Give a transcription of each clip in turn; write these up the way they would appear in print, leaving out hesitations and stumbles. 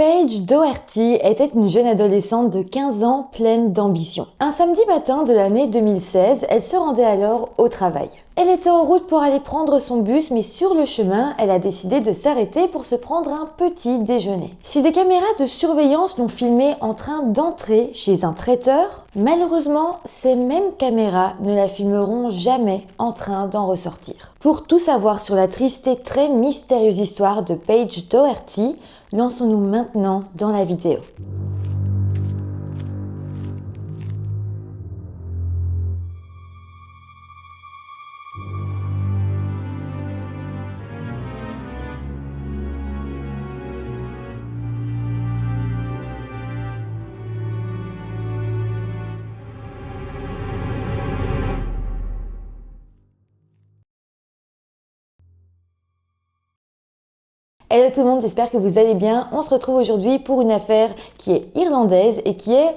Paige Doherty était une jeune adolescente de 15 ans pleine d'ambition. Un samedi matin de l'année 2016, elle se rendait alors au travail. Elle était en route pour aller prendre son bus, mais sur le chemin, elle a décidé de s'arrêter pour se prendre un petit déjeuner. Si des caméras de surveillance l'ont filmée en train d'entrer chez un traiteur, malheureusement, ces mêmes caméras ne la filmeront jamais en train d'en ressortir. Pour tout savoir sur la triste et très mystérieuse histoire de Paige Doherty, lançons-nous maintenant dans la vidéo. Hello tout le monde, j'espère que vous allez bien. On se retrouve aujourd'hui pour une affaire qui est irlandaise et qui est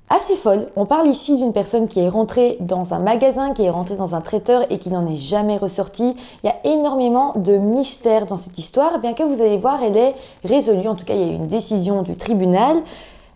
assez folle. On parle ici d'une personne qui est rentrée dans un magasin, qui est rentrée dans un traiteur et qui n'en est jamais ressortie. Il y a énormément de mystères dans cette histoire, bien que vous allez voir, elle est résolue. En tout cas, il y a eu une décision du tribunal.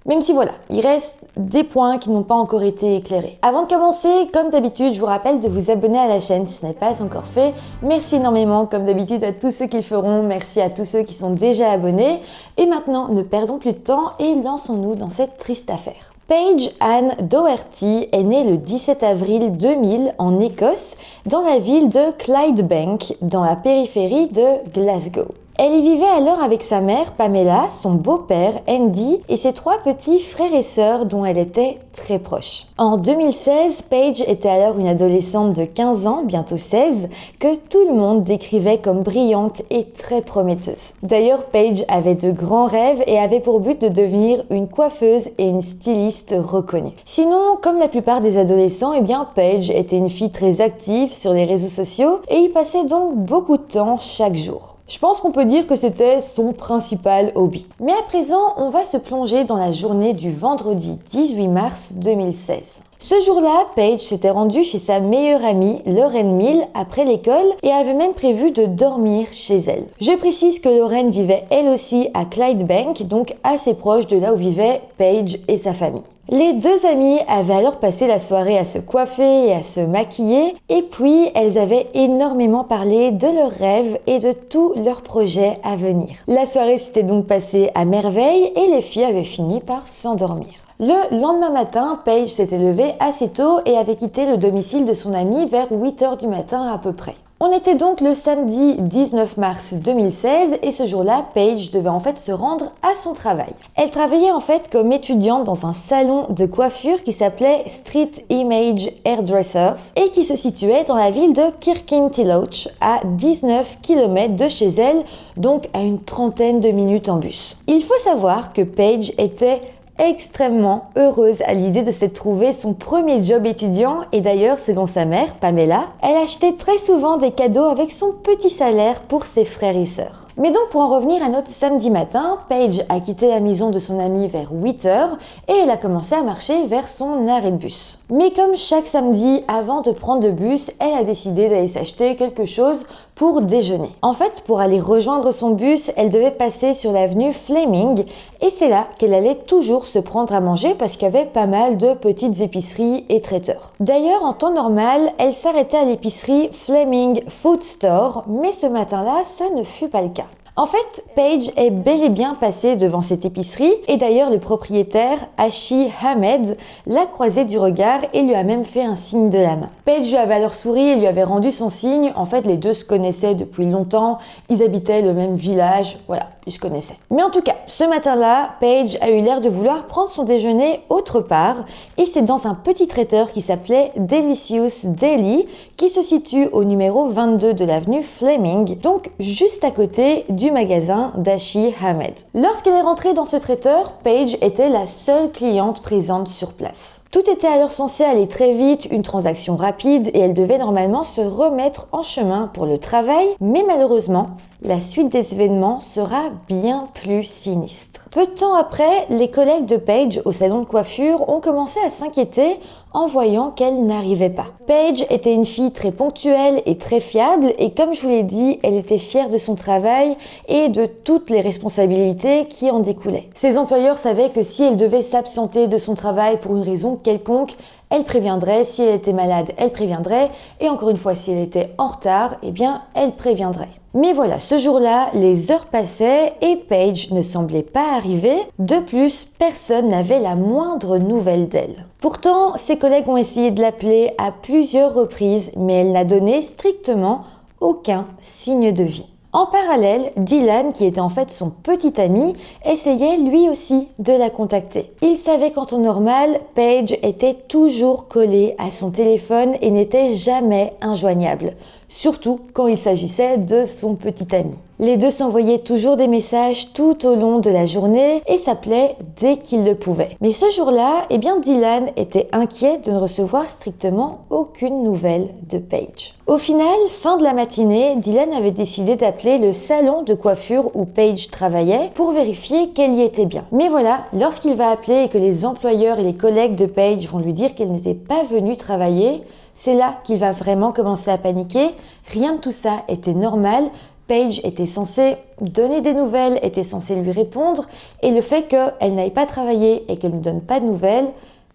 Même si voilà, il reste des points qui n'ont pas encore été éclairés. Avant de commencer, comme d'habitude, je vous rappelle de vous abonner à la chaîne si ce n'est pas encore fait. Merci énormément, comme d'habitude, à tous ceux qui le feront. Merci à tous ceux qui sont déjà abonnés. Et maintenant, ne perdons plus de temps et lançons-nous dans cette triste affaire. Paige Ann Doherty est née le 17 avril 2000 en Écosse, dans la ville de Clydebank, dans la périphérie de Glasgow. Elle y vivait alors avec sa mère Pamela, son beau-père Andy et ses 3 petits frères et sœurs dont elle était très proche. En 2016, Paige était alors une adolescente de 15 ans, bientôt 16, que tout le monde décrivait comme brillante et très prometteuse. D'ailleurs, Paige avait de grands rêves et avait pour but de devenir une coiffeuse et une styliste reconnue. Sinon, comme la plupart des adolescents, Paige était une fille très active sur les réseaux sociaux et y passait donc beaucoup de temps chaque jour. Je pense qu'on peut dire que c'était son principal hobby. Mais à présent, on va se plonger dans la journée du vendredi 18 mars 2016. Ce jour-là, Paige s'était rendue chez sa meilleure amie, Lauren Mill, après l'école et avait même prévu de dormir chez elle. Je précise que Lauren vivait elle aussi à Clydebank, donc assez proche de là où vivaient Paige et sa famille. Les 2 amies avaient alors passé la soirée à se coiffer et à se maquiller, et puis elles avaient énormément parlé de leurs rêves et de tous leurs projets à venir. La soirée s'était donc passée à merveille et les filles avaient fini par s'endormir. Le lendemain matin, Paige s'était levée assez tôt et avait quitté le domicile de son amie vers 8h du matin à peu près. On était donc le samedi 19 mars 2016 et ce jour-là, Paige devait en fait se rendre à son travail. Elle travaillait en fait comme étudiante dans un salon de coiffure qui s'appelait Street Image Hairdressers et qui se situait dans la ville de Kirkintilloch à 19 km de chez elle, donc à une trentaine de minutes en bus. Il faut savoir que Paige était extrêmement heureuse à l'idée de s'être trouvé son premier job étudiant et d'ailleurs, selon sa mère, Pamela, elle achetait très souvent des cadeaux avec son petit salaire pour ses frères et sœurs. Mais donc pour en revenir à notre samedi matin, Paige a quitté la maison de son amie vers 8h et elle a commencé à marcher vers son arrêt de bus. Mais comme chaque samedi, avant de prendre le bus, elle a décidé d'aller s'acheter quelque chose pour déjeuner. En fait, pour aller rejoindre son bus, elle devait passer sur l'avenue Fleming et c'est là qu'elle allait toujours se prendre à manger parce qu'il y avait pas mal de petites épiceries et traiteurs. D'ailleurs, en temps normal, elle s'arrêtait à l'épicerie Fleming Food Store, mais ce matin-là, ce ne fut pas le cas. En fait, Paige est bel et bien passée devant cette épicerie et d'ailleurs le propriétaire, Ashi Hamed, l'a croisée du regard et lui a même fait un signe de la main. Paige lui avait alors souri et lui avait rendu son signe. En fait, les deux se connaissaient depuis longtemps, ils habitaient le même village, voilà, ils se connaissaient. Mais en tout cas, ce matin-là, Paige a eu l'air de vouloir prendre son déjeuner autre part et c'est dans un petit traiteur qui s'appelait Delicious Deli qui se situe au numéro 22 de l'avenue Fleming, donc juste à côté du magasin d'Ashi Hamed. Lorsqu'elle est rentrée dans ce traiteur, Paige était la seule cliente présente sur place. Tout était alors censé aller très vite, une transaction rapide et elle devait normalement se remettre en chemin pour le travail, mais malheureusement, la suite des événements sera bien plus sinistre. Peu de temps après, les collègues de Paige au salon de coiffure ont commencé à s'inquiéter en voyant qu'elle n'arrivait pas. Paige était une fille très ponctuelle et très fiable et comme je vous l'ai dit, elle était fière de son travail et de toutes les responsabilités qui en découlaient. Ses employeurs savaient que si elle devait s'absenter de son travail pour une raison quelconque, elle préviendrait. Si elle était malade, elle préviendrait. Et encore une fois, si elle était en retard, eh bien, elle préviendrait. Mais voilà, ce jour-là, les heures passaient et Paige ne semblait pas arriver. De plus, personne n'avait la moindre nouvelle d'elle. Pourtant, ses collègues ont essayé de l'appeler à plusieurs reprises, mais elle n'a donné strictement aucun signe de vie. En parallèle, Dylan, qui était en fait son petit ami, essayait lui aussi de la contacter. Il savait qu'en temps normal, Paige était toujours collée à son téléphone et n'était jamais injoignable, surtout quand il s'agissait de son petit ami. Les deux s'envoyaient toujours des messages tout au long de la journée et s'appelaient dès qu'ils le pouvaient. Mais ce jour-là, eh bien Dylan était inquiet de ne recevoir strictement aucune nouvelle de Paige. Au final, fin de la matinée, Dylan avait décidé d'appeler le salon de coiffure où Paige travaillait pour vérifier qu'elle y était bien. Mais voilà, lorsqu'il va appeler et que les employeurs et les collègues de Paige vont lui dire qu'elle n'était pas venue travailler, c'est là qu'il va vraiment commencer à paniquer. Rien de tout ça était normal. Paige était censée donner des nouvelles, était censée lui répondre, et le fait qu'elle n'aille pas travailler et qu'elle ne donne pas de nouvelles,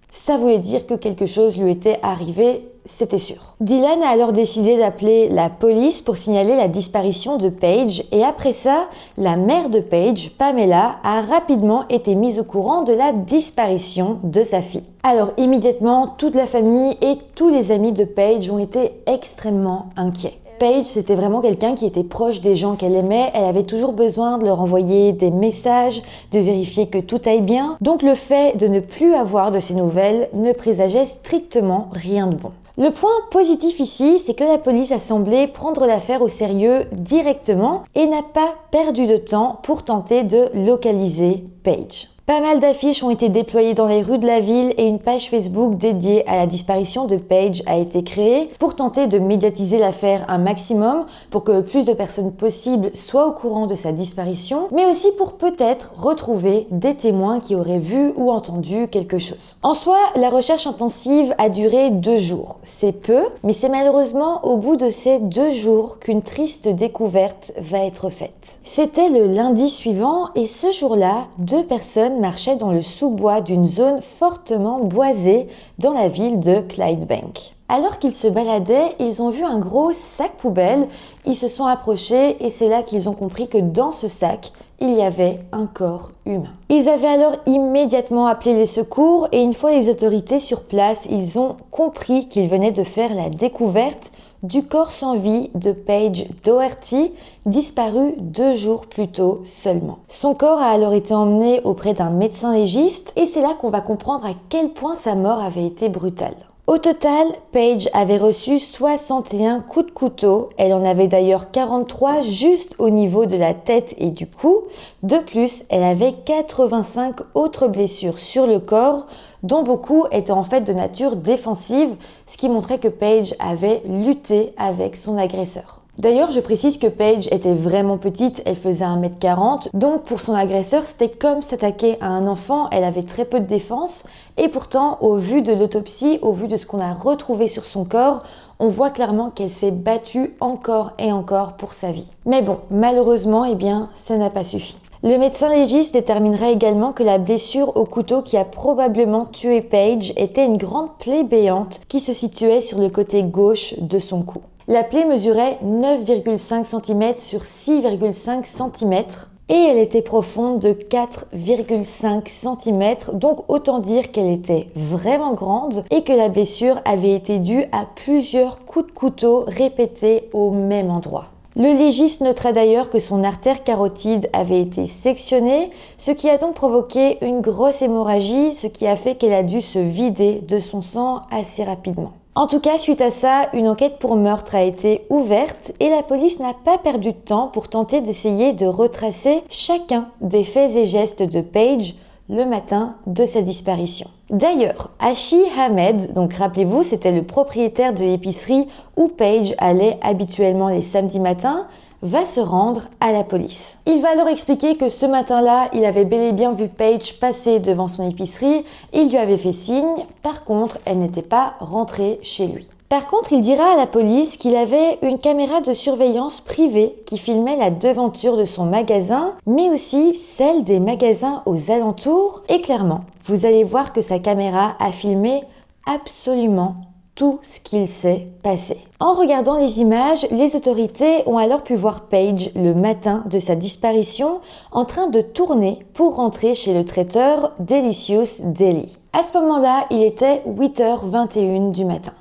ça voulait dire que quelque chose lui était arrivé, c'était sûr. Dylan a alors décidé d'appeler la police pour signaler la disparition de Paige, et après ça, la mère de Paige, Pamela, a rapidement été mise au courant de la disparition de sa fille. Alors immédiatement, toute la famille et tous les amis de Paige ont été extrêmement inquiets. Paige, c'était vraiment quelqu'un qui était proche des gens qu'elle aimait. Elle avait toujours besoin de leur envoyer des messages, de vérifier que tout aille bien. Donc le fait de ne plus avoir de ces nouvelles ne présageait strictement rien de bon. Le point positif ici, c'est que la police a semblé prendre l'affaire au sérieux directement et n'a pas perdu de temps pour tenter de localiser Paige. Pas mal d'affiches ont été déployées dans les rues de la ville et une page Facebook dédiée à la disparition de Paige a été créée pour tenter de médiatiser l'affaire un maximum pour que le plus de personnes possible soient au courant de sa disparition, mais aussi pour peut-être retrouver des témoins qui auraient vu ou entendu quelque chose. En soi, la recherche intensive a duré 2 jours. C'est peu, mais c'est malheureusement au bout de ces 2 jours qu'une triste découverte va être faite. C'était le lundi suivant et ce jour-là, 2 personnes marchaient dans le sous-bois d'une zone fortement boisée dans la ville de Clydebank. Alors qu'ils se baladaient, ils ont vu un gros sac poubelle, ils se sont approchés et c'est là qu'ils ont compris que dans ce sac, il y avait un corps humain. Ils avaient alors immédiatement appelé les secours et une fois les autorités sur place, ils ont compris qu'ils venaient de faire la découverte du corps sans vie de Paige Doherty, disparu 2 jours plus tôt seulement. Son corps a alors été emmené auprès d'un médecin légiste et c'est là qu'on va comprendre à quel point sa mort avait été brutale. Au total, Paige avait reçu 61 coups de couteau. Elle en avait d'ailleurs 43 juste au niveau de la tête et du cou. De plus, elle avait 85 autres blessures sur le corps, dont beaucoup étaient en fait de nature défensive, ce qui montrait que Paige avait lutté avec son agresseur. D'ailleurs, je précise que Paige était vraiment petite, elle faisait 1m40, donc pour son agresseur, c'était comme s'attaquer à un enfant, elle avait très peu de défense, et pourtant, au vu de l'autopsie, au vu de ce qu'on a retrouvé sur son corps, on voit clairement qu'elle s'est battue encore et encore pour sa vie. Mais bon, malheureusement, eh bien, ça n'a pas suffi. Le médecin légiste déterminera également que la blessure au couteau qui a probablement tué Paige était une grande plaie béante qui se situait sur le côté gauche de son cou. La plaie mesurait 9,5 cm sur 6,5 cm et elle était profonde de 4,5 cm, donc autant dire qu'elle était vraiment grande et que la blessure avait été due à plusieurs coups de couteau répétés au même endroit. Le légiste notera d'ailleurs que son artère carotide avait été sectionnée, ce qui a donc provoqué une grosse hémorragie, ce qui a fait qu'elle a dû se vider de son sang assez rapidement. En tout cas, suite à ça, une enquête pour meurtre a été ouverte et la police n'a pas perdu de temps pour tenter d'essayer de retracer chacun des faits et gestes de Paige le matin de sa disparition. D'ailleurs, Hashi Ahmed, donc rappelez-vous, c'était le propriétaire de l'épicerie où Paige allait habituellement les samedis matins, va se rendre à la police. Il va alors expliquer que ce matin-là, il avait bel et bien vu Paige passer devant son épicerie, il lui avait fait signe, par contre, elle n'était pas rentrée chez lui. Par contre, il dira à la police qu'il avait une caméra de surveillance privée qui filmait la devanture de son magasin, mais aussi celle des magasins aux alentours. Et clairement, vous allez voir que sa caméra a filmé absolument tout ce qu'il s'est passé. En regardant les images, les autorités ont alors pu voir Paige le matin de sa disparition en train de tourner pour rentrer chez le traiteur Delicious Deli. À ce moment-là, il était 8h21 du matin.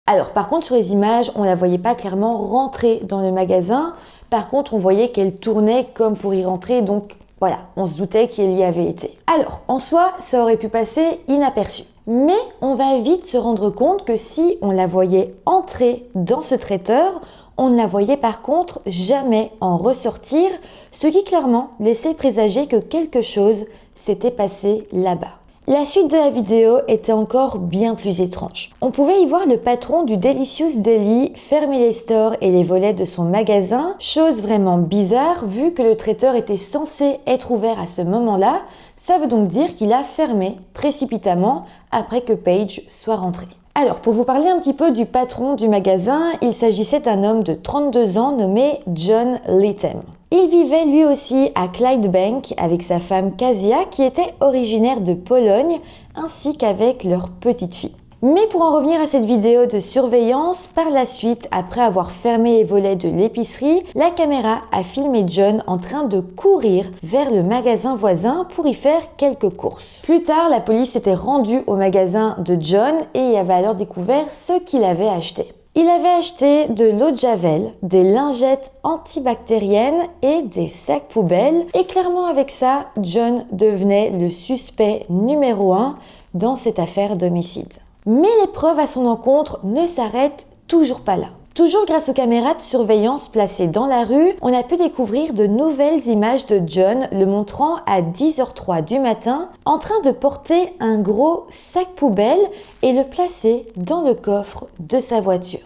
Alors par contre sur les images, on la voyait pas clairement rentrer dans le magasin. Par contre, on voyait qu'elle tournait comme pour y rentrer, donc voilà, on se doutait qu'elle y avait été. Alors, en soi, ça aurait pu passer inaperçu. Mais on va vite se rendre compte que si on la voyait entrer dans ce traiteur, on ne la voyait par contre jamais en ressortir, ce qui clairement laissait présager que quelque chose s'était passé là-bas. La suite de la vidéo était encore bien plus étrange. On pouvait y voir le patron du Delicious Deli fermer les stores et les volets de son magasin, chose vraiment bizarre vu que le traiteur était censé être ouvert à ce moment-là. Ça veut donc dire qu'il a fermé précipitamment après que Paige soit rentrée. Alors, pour vous parler un petit peu du patron du magasin, il s'agissait d'un homme de 32 ans nommé John Littem. Il vivait lui aussi à Clydebank avec sa femme Kasia qui était originaire de Pologne ainsi qu'avec leur petite fille. Mais pour en revenir à cette vidéo de surveillance, par la suite, après avoir fermé les volets de l'épicerie, la caméra a filmé John en train de courir vers le magasin voisin pour y faire quelques courses. Plus tard, la police s'était rendue au magasin de John et y avait alors découvert ce qu'il avait acheté. Il avait acheté de l'eau de Javel, des lingettes antibactériennes et des sacs poubelles. Et clairement avec ça, John devenait le suspect numéro 1 dans cette affaire d'homicide. Mais les preuves à son encontre ne s'arrêtent toujours pas là. Toujours grâce aux caméras de surveillance placées dans la rue, on a pu découvrir de nouvelles images de John le montrant à 10h03 du matin en train de porter un gros sac poubelle et le placer dans le coffre de sa voiture.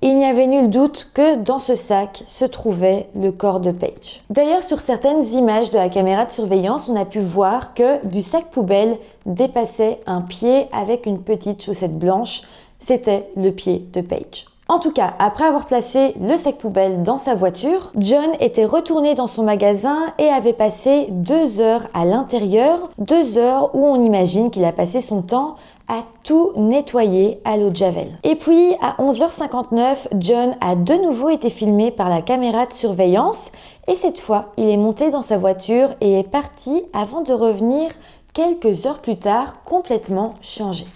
Il n'y avait nul doute que dans ce sac se trouvait le corps de Paige. D'ailleurs, sur certaines images de la caméra de surveillance, on a pu voir que du sac poubelle dépassait un pied avec une petite chaussette blanche. C'était le pied de Paige. En tout cas, après avoir placé le sac poubelle dans sa voiture, John était retourné dans son magasin et avait passé 2 heures à l'intérieur, 2 heures où on imagine qu'il a passé son temps à tout nettoyer à l'eau de Javel. Et puis à 11h59, John a de nouveau été filmé par la caméra de surveillance et cette fois, il est monté dans sa voiture et est parti avant de revenir quelques heures plus tard complètement changé.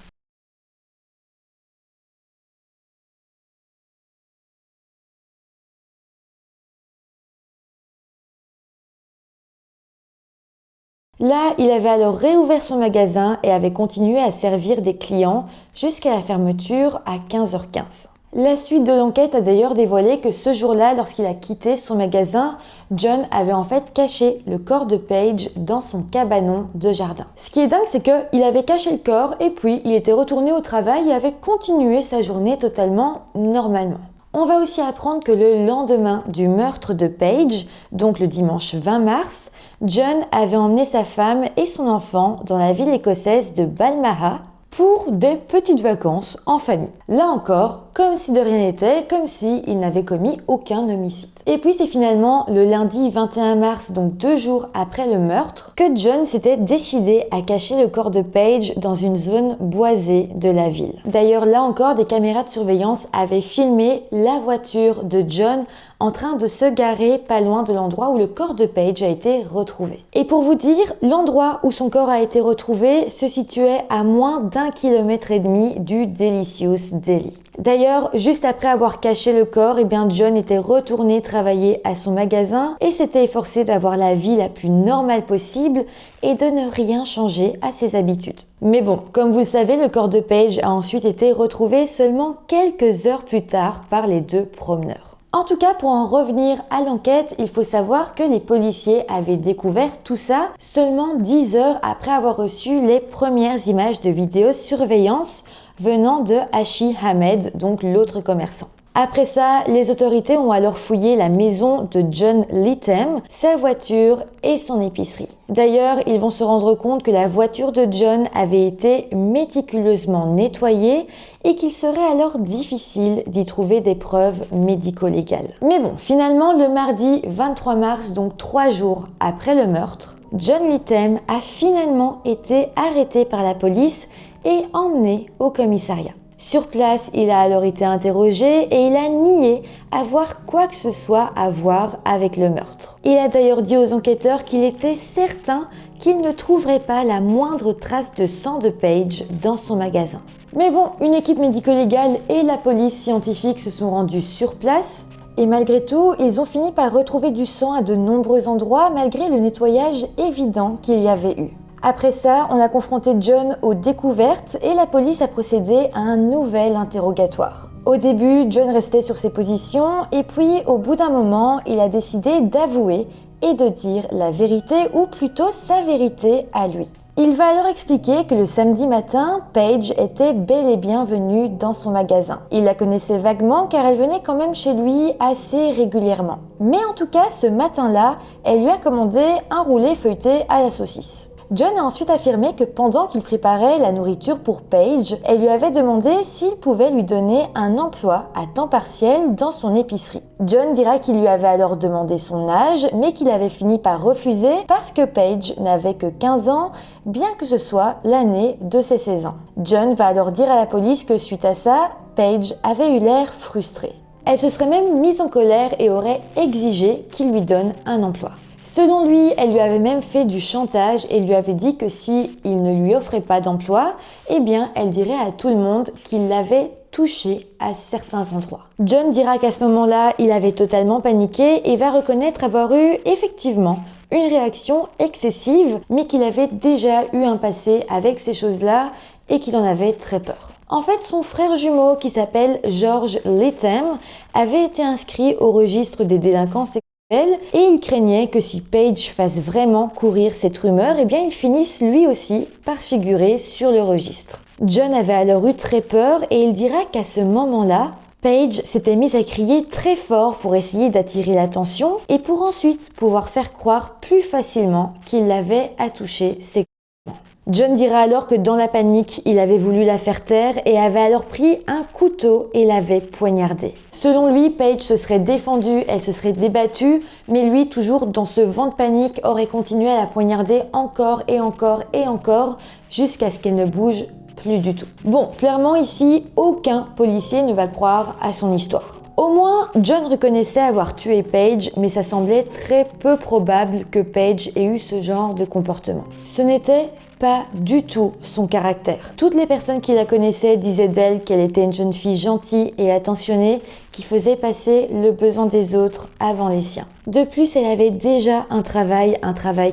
Là, il avait alors réouvert son magasin et avait continué à servir des clients jusqu'à la fermeture à 15h15. La suite de l'enquête a d'ailleurs dévoilé que ce jour-là, lorsqu'il a quitté son magasin, John avait en fait caché le corps de Paige dans son cabanon de jardin. Ce qui est dingue, c'est qu'il avait caché le corps et puis il était retourné au travail et avait continué sa journée totalement normalement. On va aussi apprendre que le lendemain du meurtre de Paige, donc le dimanche 20 mars, John avait emmené sa femme et son enfant dans la ville écossaise de Balmaha pour des petites vacances en famille. Là encore, comme si de rien n'était, comme s'il n'avait commis aucun homicide. Et puis c'est finalement le lundi 21 mars, donc 2 jours après le meurtre, que John s'était décidé à cacher le corps de Paige dans une zone boisée de la ville. D'ailleurs, là encore, des caméras de surveillance avaient filmé la voiture de John en train de se garer pas loin de l'endroit où le corps de Paige a été retrouvé. Et pour vous dire, l'endroit où son corps a été retrouvé se situait à moins d'1,5 km du Delicious Deli. D'ailleurs, juste après avoir caché le corps, John était retourné travailler à son magasin et s'était efforcé d'avoir la vie la plus normale possible et de ne rien changer à ses habitudes. Mais bon, comme vous le savez, le corps de Paige a ensuite été retrouvé seulement quelques heures plus tard par les 2 promeneurs. En tout cas, pour en revenir à l'enquête, il faut savoir que les policiers avaient découvert tout ça seulement 10 heures après avoir reçu les premières images de vidéosurveillance venant de Hashi Ahmed, donc l'autre commerçant. Après ça, les autorités ont alors fouillé la maison de John Littem, sa voiture et son épicerie. D'ailleurs, ils vont se rendre compte que la voiture de John avait été méticuleusement nettoyée et qu'il serait alors difficile d'y trouver des preuves médico-légales. Mais bon, finalement, le mardi 23 mars, donc 3 jours après le meurtre, John Littem a finalement été arrêté par la police et emmené au commissariat. Sur place, il a alors été interrogé et il a nié avoir quoi que ce soit à voir avec le meurtre. Il a d'ailleurs dit aux enquêteurs qu'il était certain qu'il ne trouverait pas la moindre trace de sang de Paige dans son magasin. Mais bon, une équipe médico-légale et la police scientifique se sont rendus sur place. Et malgré tout, ils ont fini par retrouver du sang à de nombreux endroits malgré le nettoyage évident qu'il y avait eu. Après ça, on a confronté John aux découvertes et la police a procédé à un nouvel interrogatoire. Au début, John restait sur ses positions et puis au bout d'un moment, il a décidé d'avouer et de dire la vérité ou plutôt sa vérité à lui. Il va alors expliquer que le samedi matin, Paige était bel et bien venue dans son magasin. Il la connaissait vaguement car elle venait quand même chez lui assez régulièrement. Mais en tout cas, ce matin-là, elle lui a commandé un roulé feuilleté à la saucisse. John a ensuite affirmé que pendant qu'il préparait la nourriture pour Paige, elle lui avait demandé s'il pouvait lui donner un emploi à temps partiel dans son épicerie. John dira qu'il lui avait alors demandé son âge, mais qu'il avait fini par refuser parce que Paige n'avait que 15 ans, bien que ce soit l'année de ses 16 ans. John va alors dire à la police que suite à ça, Paige avait eu l'air frustrée. Elle se serait même mise en colère et aurait exigé qu'il lui donne un emploi. Selon lui, elle lui avait même fait du chantage et lui avait dit que si il ne lui offrait pas d'emploi, eh bien, elle dirait à tout le monde qu'il l'avait touché à certains endroits. John dira qu'à ce moment-là, il avait totalement paniqué et va reconnaître avoir eu effectivement une réaction excessive, mais qu'il avait déjà eu un passé avec ces choses-là et qu'il en avait très peur. En fait, son frère jumeau, qui s'appelle George Littem, avait été inscrit au registre des délinquants sexuels et il craignait que si Paige fasse vraiment courir cette rumeur, eh bien il finisse lui aussi par figurer sur le registre. John avait alors eu très peur et il dira qu'à ce moment-là, Paige s'était mise à crier très fort pour essayer d'attirer l'attention et pour ensuite pouvoir faire croire plus facilement qu'il l'avait attouchée sexuellement. John dira alors que dans la panique, il avait voulu la faire taire et avait alors pris un couteau et l'avait poignardée. Selon lui, Paige se serait défendue, elle se serait débattue, mais lui, toujours dans ce vent de panique, aurait continué à la poignarder encore et encore et encore jusqu'à ce qu'elle ne bouge plus du tout. Bon, clairement ici, aucun policier ne va croire à son histoire. Au moins, John reconnaissait avoir tué Paige, mais ça semblait très peu probable que Paige ait eu ce genre de comportement. Ce n'était pas du tout son caractère. Toutes les personnes qui la connaissaient disaient d'elle qu'elle était une jeune fille gentille et attentionnée qui faisait passer le besoin des autres avant les siens. De plus, elle avait déjà un travail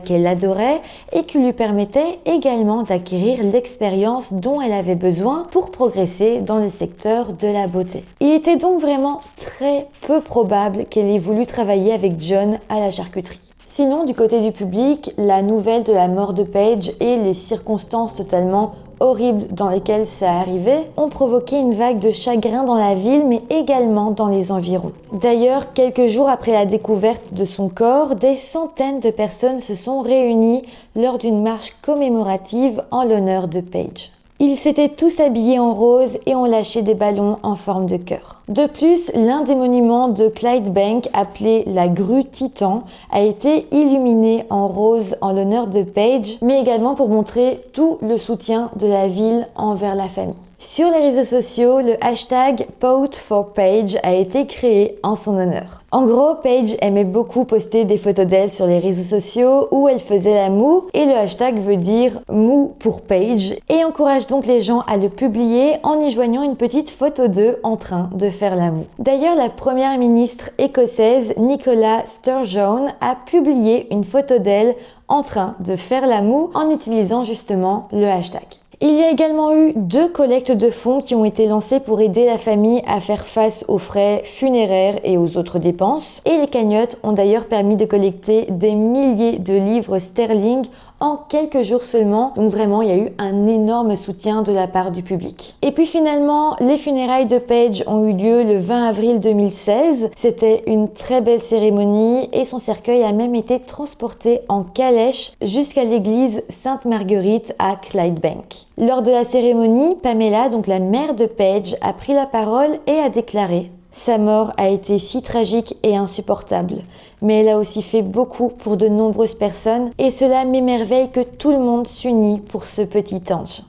qu'elle adorait et qui lui permettait également d'acquérir l'expérience dont elle avait besoin pour progresser dans le secteur de la beauté. Il était donc vraiment très peu probable qu'elle ait voulu travailler avec John à la charcuterie. Sinon, du côté du public, la nouvelle de la mort de Paige et les circonstances totalement horribles dans lesquelles ça arrivait ont provoqué une vague de chagrin dans la ville, mais également dans les environs. D'ailleurs, quelques jours après la découverte de son corps, des centaines de personnes se sont réunies lors d'une marche commémorative en l'honneur de Paige. Ils s'étaient tous habillés en rose et ont lâché des ballons en forme de cœur. De plus, l'un des monuments de Clydebank, appelé la grue Titan, a été illuminé en rose en l'honneur de Paige, mais également pour montrer tout le soutien de la ville envers la famille. Sur les réseaux sociaux, le hashtag #PoutForPaige a été créé en son honneur. En gros, Paige aimait beaucoup poster des photos d'elle sur les réseaux sociaux où elle faisait la moue et le hashtag veut dire mou pour Paige et encourage donc les gens à le publier en y joignant une petite photo d'eux en train de faire la moue. D'ailleurs, la première ministre écossaise Nicola Sturgeon a publié une photo d'elle en train de faire la moue en utilisant justement le hashtag. Il y a également eu 2 collectes de fonds qui ont été lancées pour aider la famille à faire face aux frais funéraires et aux autres dépenses. Et les cagnottes ont d'ailleurs permis de collecter des milliers de livres sterling en quelques jours seulement. Donc vraiment, il y a eu un énorme soutien de la part du public. Et puis finalement, les funérailles de Paige ont eu lieu le 20 avril 2016. C'était une très belle cérémonie et son cercueil a même été transporté en calèche jusqu'à l'église Sainte-Marguerite à Clydebank. Lors de la cérémonie, Pamela, donc la mère de Paige, a pris la parole et a déclaré: sa mort a été si tragique et insupportable, mais elle a aussi fait beaucoup pour de nombreuses personnes et cela m'émerveille que tout le monde s'unit pour ce petit ange.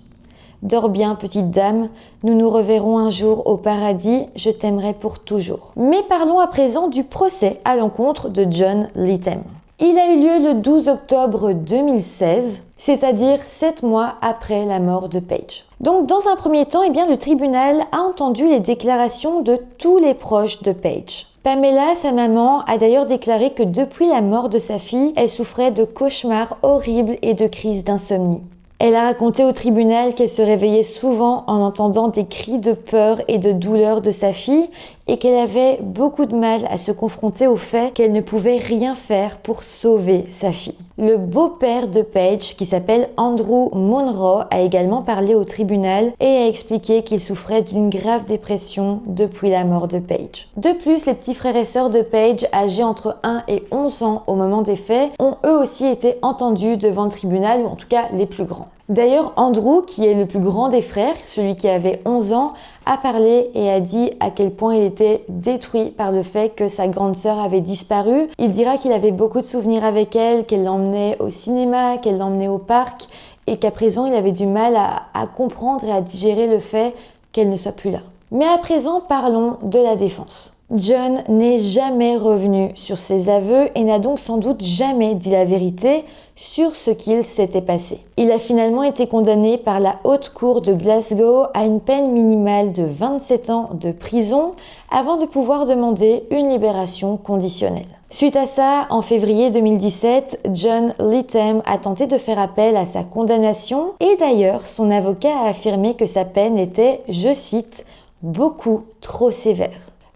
Dors bien, petite dame, nous nous reverrons un jour au paradis, je t'aimerai pour toujours. Mais parlons à présent du procès à l'encontre de John Littem. Il a eu lieu le 12 octobre 2016, c'est-à-dire 7 mois après la mort de Paige. Donc dans un premier temps, le tribunal a entendu les déclarations de tous les proches de Paige. Pamela, sa maman, a d'ailleurs déclaré que depuis la mort de sa fille, elle souffrait de cauchemars horribles et de crises d'insomnie. Elle a raconté au tribunal qu'elle se réveillait souvent en entendant des cris de peur et de douleur de sa fille et qu'elle avait beaucoup de mal à se confronter au fait qu'elle ne pouvait rien faire pour sauver sa fille. Le beau-père de Paige, qui s'appelle Andrew Monroe, a également parlé au tribunal et a expliqué qu'il souffrait d'une grave dépression depuis la mort de Paige. De plus, les petits frères et sœurs de Paige, âgés entre 1 et 11 ans au moment des faits, ont eux aussi été entendus devant le tribunal, ou en tout cas les plus grands. D'ailleurs, Andrew, qui est le plus grand des frères, celui qui avait 11 ans, a parlé et a dit à quel point il était détruit par le fait que sa grande sœur avait disparu. Il dira qu'il avait beaucoup de souvenirs avec elle, qu'elle l'emmenait au cinéma, qu'elle l'emmenait au parc et qu'à présent il avait du mal à comprendre et à digérer le fait qu'elle ne soit plus là. Mais à présent, parlons de la défense. John n'est jamais revenu sur ses aveux et n'a donc sans doute jamais dit la vérité sur ce qu'il s'était passé. Il a finalement été condamné par la Haute Cour de Glasgow à une peine minimale de 27 ans de prison avant de pouvoir demander une libération conditionnelle. Suite à ça, en février 2017, John Littem a tenté de faire appel à sa condamnation et d'ailleurs, son avocat a affirmé que sa peine était, je cite, « beaucoup trop sévère ».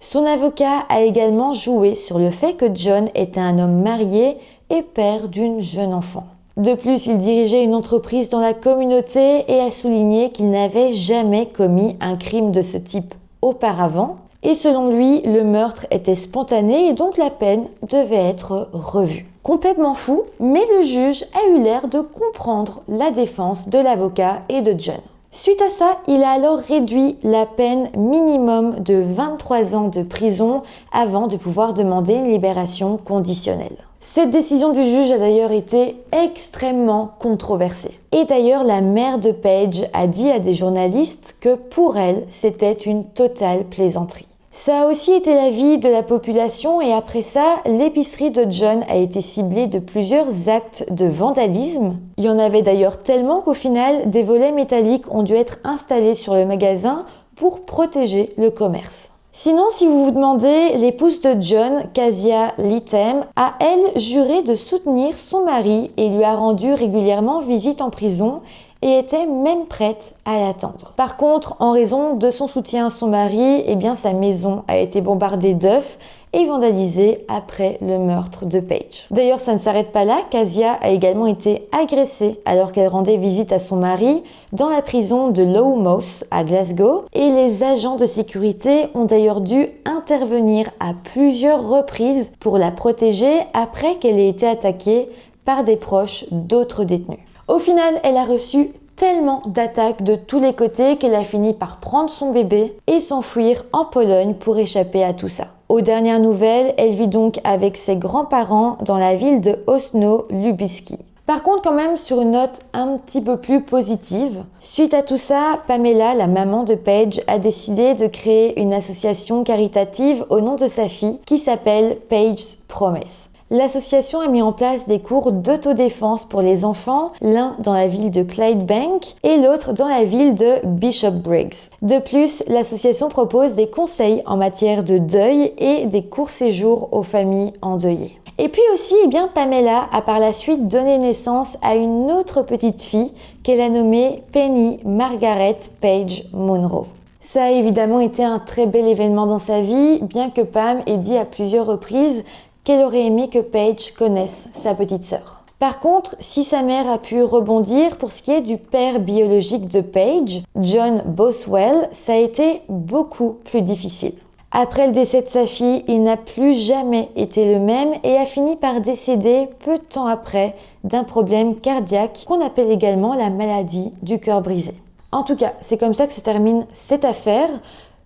Son avocat a également joué sur le fait que John était un homme marié et père d'une jeune enfant. De plus, il dirigeait une entreprise dans la communauté et a souligné qu'il n'avait jamais commis un crime de ce type auparavant. Et selon lui, le meurtre était spontané et donc la peine devait être revue. Complètement fou, mais le juge a eu l'air de comprendre la défense de l'avocat et de John. Suite à ça, il a alors réduit la peine minimum de 23 ans de prison avant de pouvoir demander une libération conditionnelle. Cette décision du juge a d'ailleurs été extrêmement controversée. Et d'ailleurs, la mère de Paige a dit à des journalistes que pour elle, c'était une totale plaisanterie. Ça a aussi été l'avis de la population et après ça, l'épicerie de John a été ciblée de plusieurs actes de vandalisme. Il y en avait d'ailleurs tellement qu'au final, des volets métalliques ont dû être installés sur le magasin pour protéger le commerce. Sinon, si vous vous demandez, l'épouse de John, Kezia Littem, a elle juré de soutenir son mari et lui a rendu régulièrement visite en prison et était même prête à l'attendre. Par contre, en raison de son soutien à son mari, sa maison a été bombardée d'œufs et vandalisée après le meurtre de Paige. D'ailleurs, ça ne s'arrête pas là, Kezia a également été agressée alors qu'elle rendait visite à son mari dans la prison de Lowmouth à Glasgow et les agents de sécurité ont d'ailleurs dû intervenir à plusieurs reprises pour la protéger après qu'elle ait été attaquée par des proches d'autres détenus. Au final, elle a reçu tellement d'attaques de tous les côtés qu'elle a fini par prendre son bébé et s'enfuir en Pologne pour échapper à tout ça. Aux dernières nouvelles, elle vit donc avec ses grands-parents dans la ville de Osno-Lubicki. Par contre, quand même, sur une note un petit peu plus positive, suite à tout ça, Pamela, la maman de Paige, a décidé de créer une association caritative au nom de sa fille qui s'appelle Paige's Promise. L'association a mis en place des cours d'autodéfense pour les enfants, l'un dans la ville de Clydebank et l'autre dans la ville de Bishopbriggs. De plus, l'association propose des conseils en matière de deuil et des courts séjours aux familles endeuillées. Et puis aussi, eh bien, Pamela a par la suite donné naissance à une autre petite fille qu'elle a nommée Penny Margaret Page Monroe. Ça a évidemment été un très bel événement dans sa vie, bien que Pam ait dit à plusieurs reprises qu'elle aurait aimé que Paige connaisse sa petite sœur. Par contre, si sa mère a pu rebondir pour ce qui est du père biologique de Paige, John Boswell, ça a été beaucoup plus difficile. Après le décès de sa fille, il n'a plus jamais été le même et a fini par décéder peu de temps après d'un problème cardiaque qu'on appelle également la maladie du cœur brisé. En tout cas, c'est comme ça que se termine cette affaire.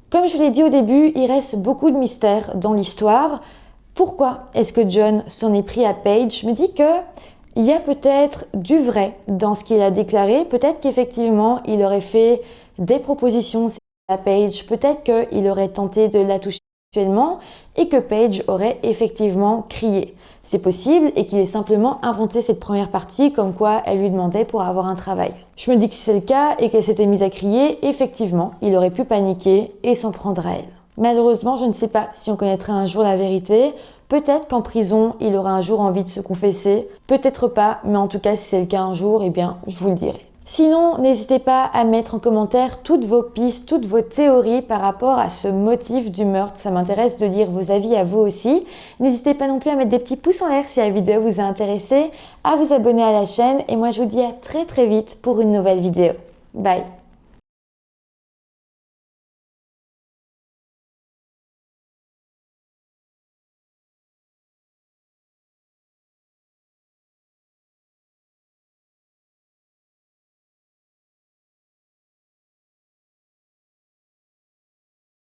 Comme je l'ai dit au début, il reste beaucoup de mystères dans l'histoire. Pourquoi est-ce que John s'en est pris à Paige? Je me dis qu'il y a peut-être du vrai dans ce qu'il a déclaré. Peut-être qu'effectivement, il aurait fait des propositions à Paige. Peut-être qu'il aurait tenté de la toucher sexuellement et que Paige aurait effectivement crié. C'est possible et qu'il ait simplement inventé cette première partie comme quoi elle lui demandait pour avoir un travail. Je me dis que si c'est le cas et qu'elle s'était mise à crier, effectivement, il aurait pu paniquer et s'en prendre à elle. Malheureusement, je ne sais pas si on connaîtrait un jour la vérité. Peut-être qu'en prison, il aura un jour envie de se confesser. Peut-être pas, mais en tout cas, si c'est le cas un jour, eh bien, je vous le dirai. Sinon, n'hésitez pas à mettre en commentaire toutes vos pistes, toutes vos théories par rapport à ce motif du meurtre. Ça m'intéresse de lire vos avis à vous aussi. N'hésitez pas non plus à mettre des petits pouces en l'air si la vidéo vous a intéressé, à vous abonner à la chaîne et moi je vous dis à très vite pour une nouvelle vidéo. Bye!